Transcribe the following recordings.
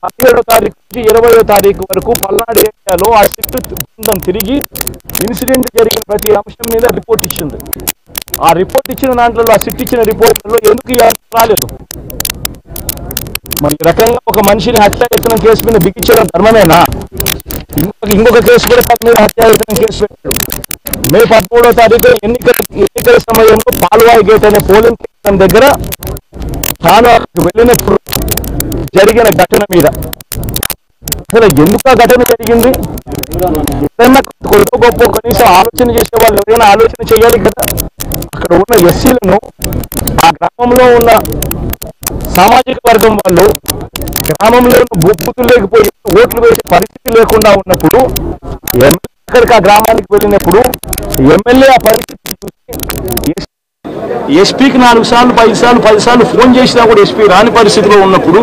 17వ తారీఖు నుంచి 20వ తారీఖు వరకు పల్నాడు ఏరియాలో ఆ సిట్ బృందం తిరిగి ఇన్సిడెంట్ జరిగిన ప్రతి అంశం మీద రిపోర్ట్ ఇచ్చింది. ఆ రిపోర్ట్ ఇచ్చిన దాంట్లో, ఆ సిట్ ఇచ్చిన రిపోర్ట్లో ఎందుకు రాలేదు? మరి ఈ రకంగా ఒక మనిషిని హత్యాయత్నం కేసు మీద బిగించడం ధర్మమేనా? ఇంకొక కేసు కూడా తన మీద హత్యాయత్నం కేసు పెట్టాడు. మే 13వ తారీఖు ఎన్నికల సమయంలో పాల్వాయి గేట్ అనే పోలింగ్ కేంద్రం దగ్గర తాను వెళ్ళినప్పుడు జరిగిన ఘటన మీద అసలు ఎందుకు ఆ ఘటన జరిగింది? ఏదైనా కొద్ది గొప్ప కనీసం ఆలోచన చేసే వాళ్ళు ఎవరైనా ఆలోచన చేయాలి కదా. అక్కడ ఉన్న ఎస్సీలను, ఆ గ్రామంలో ఉన్న సామాజిక వర్గం వాళ్ళు గ్రామంలో బూతులు లేకపోయి ఓట్లు వేసే పరిస్థితి లేకుండా ఉన్నప్పుడు ఎమ్మెల్యే ఆ గ్రామానికి వెళ్ళినప్పుడు ఎమ్మెల్యే ఆ పరిస్థితి చూసి ఎస్పీకి 4 సార్లు 5 సార్లు 10 సార్లు ఫోన్ చేసినా కూడా ఎస్పీ రాని పరిస్థితిలో ఉన్నప్పుడు,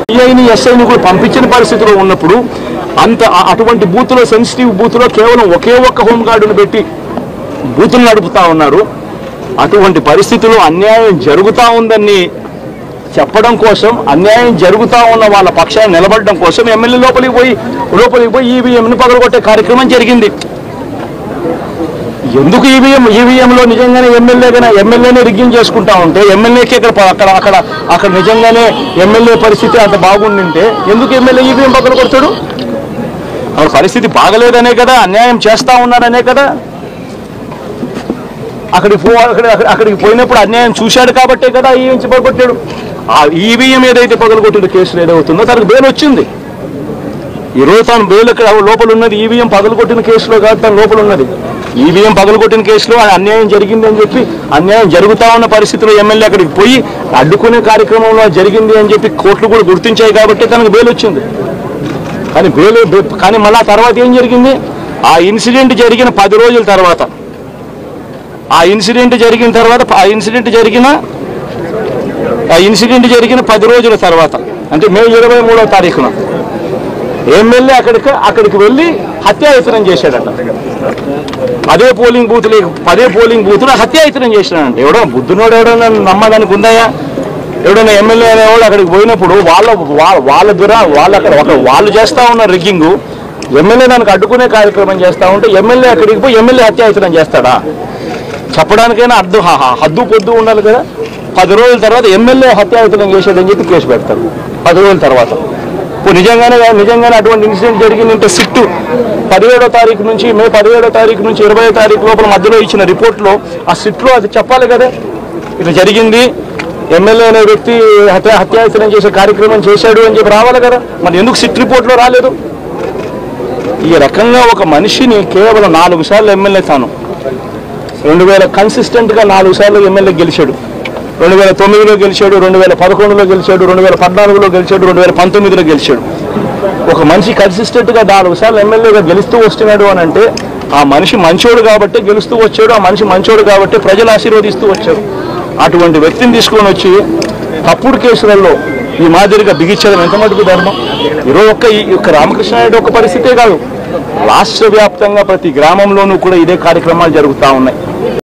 సిఐని ఎస్ఐని కూడా పంపించిన పరిస్థితిలో ఉన్నప్పుడు, అటువంటి బూత్లో, సెన్సిటివ్ బూత్లో కేవలం ఒకే ఒక్క హోంగార్డును పెట్టి బూతులు నడుపుతా ఉన్నారు. అటువంటి పరిస్థితుల్లో అన్యాయం జరుగుతూ ఉందని చెప్పడం కోసం, అన్యాయం జరుగుతూ ఉన్న వాళ్ళ పక్షాన్ని నిలబడడం కోసం ఎమ్మెల్యే లోపలికి పోయి ఈవీఎంను పగలగొట్టే కార్యక్రమం జరిగింది. ఎందుకు ఈవీఎంలో నిజంగానే ఎమ్మెల్యేనే రిగ్గింగ్ చేసుకుంటా ఉంటే, ఎమ్మెల్యేకి అక్కడ నిజంగానే ఎమ్మెల్యే పరిస్థితి అంత బాగుండింటే ఎందుకు ఎమ్మెల్యే ఈవీఎం పగలగొడతాడు? వాళ్ళ పరిస్థితి బాగలేదనే కదా, అన్యాయం చేస్తా ఉన్నారనే కదా. అక్కడికి పోయినప్పుడు అన్యాయం చూశాడు కాబట్టే కదా ఈవీఎం పగలగొట్టాడు. ఆ ఈవీఎం ఏదైతే పగలగొట్టిన కేసులు ఏదవుతుందో తనకు బెయిల్ వచ్చింది. ఈరోజు తాను బెయిల్ లోపల ఉన్నది ఈవీఎం పగలగొట్టిన కేసులో కాదు, తన లోపల ఉన్నది ఈవీఎం పగలగొట్టిన కేసులో అన్యాయం జరిగింది అని చెప్పి, అన్యాయం జరుగుతూ ఉన్న పరిస్థితిలో ఎమ్మెల్యే అక్కడికి పోయి అడ్డుకునే కార్యక్రమంలో జరిగింది అని చెప్పి కోర్టులు కూడా గుర్తించాయి కాబట్టి తనకు బెయిల్ వచ్చింది. కానీ మళ్ళీ తర్వాత ఏం జరిగింది? ఆ ఇన్సిడెంట్ జరిగిన 10 రోజుల తర్వాత, ఆ ఇన్సిడెంట్ జరిగిన 10 రోజుల తర్వాత అంటే మే 23వ తారీఖున ఎమ్మెల్యే అక్కడికి వెళ్ళి హత్యాయత్నం చేశాడట. పదే పోలింగ్ బూత్లో హత్యాయత్నం చేసినాడంట. ఎవడో బుద్ధునోడు ఎవడన్నా నమ్మడానికి ఉందాయా? ఎవడైనా ఎమ్మెల్యే అనేవాళ్ళు అక్కడికి పోయినప్పుడు వాళ్ళు చేస్తూ ఉన్న రిగ్గింగు, ఎమ్మెల్యే దానికి అడ్డుకునే కార్యక్రమం చేస్తూ ఉంటే ఎమ్మెల్యే అక్కడికి పోయి ఎమ్మెల్యే హత్యాయత్నం చేస్తాడా? చెప్పడానికైనా హద్దు పొద్దు ఉండాలి కదా. 10 రోజుల తర్వాత ఎమ్మెల్యే హత్యాయత్నం చేశాడని చెప్పి కేసు పెడతారు 10 రోజుల తర్వాత. ఇప్పుడు నిజంగానే అటువంటి ఇన్సిడెంట్ జరిగిందంటే సిట్టు 17వ తారీఖు నుంచి, మే 17వ తారీఖు నుంచి 20వ తారీఖు లోపల మధ్యలో ఇచ్చిన రిపోర్ట్లో, ఆ సిట్లో అది చెప్పాలి కదా, ఇట్లా జరిగింది, ఎమ్మెల్యే అనే వ్యక్తి హత్యాయత్నం చేసే కార్యక్రమం చేశాడు అని చెప్పి రావాలి కదా. మరి ఎందుకు సిట్ రిపోర్ట్లో రాలేదు? ఈ రకంగా ఒక మనిషిని కేవలం 4 సార్లు ఎమ్మెల్యే, తాను 2000 కన్సిస్టెంట్గా 4 సార్లు ఎమ్మెల్యే గెలిచాడు. 2009లో గెలిచాడు, 2011లో గెలిచాడు, 2014లో గెలిచాడు, 2019లో గెలిచాడు. ఒక మనిషి కన్సిస్టెంట్గా 4 సార్లు ఎమ్మెల్యేగా గెలుస్తూ వస్తున్నాడు అని అంటే ఆ మనిషి మంచోడు కాబట్టి గెలుస్తూ వచ్చాడు, ఆ మనిషి మంచోడు కాబట్టి ప్రజలు ఆశీర్వదిస్తూ వచ్చారు. అటువంటి వ్యక్తిని తీసుకొని వచ్చి తప్పుడు కేసులలో ఈ మాదిరిగా బిగించడం ఎంత మటుకు ధర్మం? ఈరోజు ఒక్క రామకృష్ణారెడ్డి ఒక్క పరిస్థితే కాదు, రాష్ట్ర వ్యాప్తంగా ప్రతి గ్రామంలోనూ కూడా ఇదే కార్యక్రమాలు జరుగుతూ ఉన్నాయి.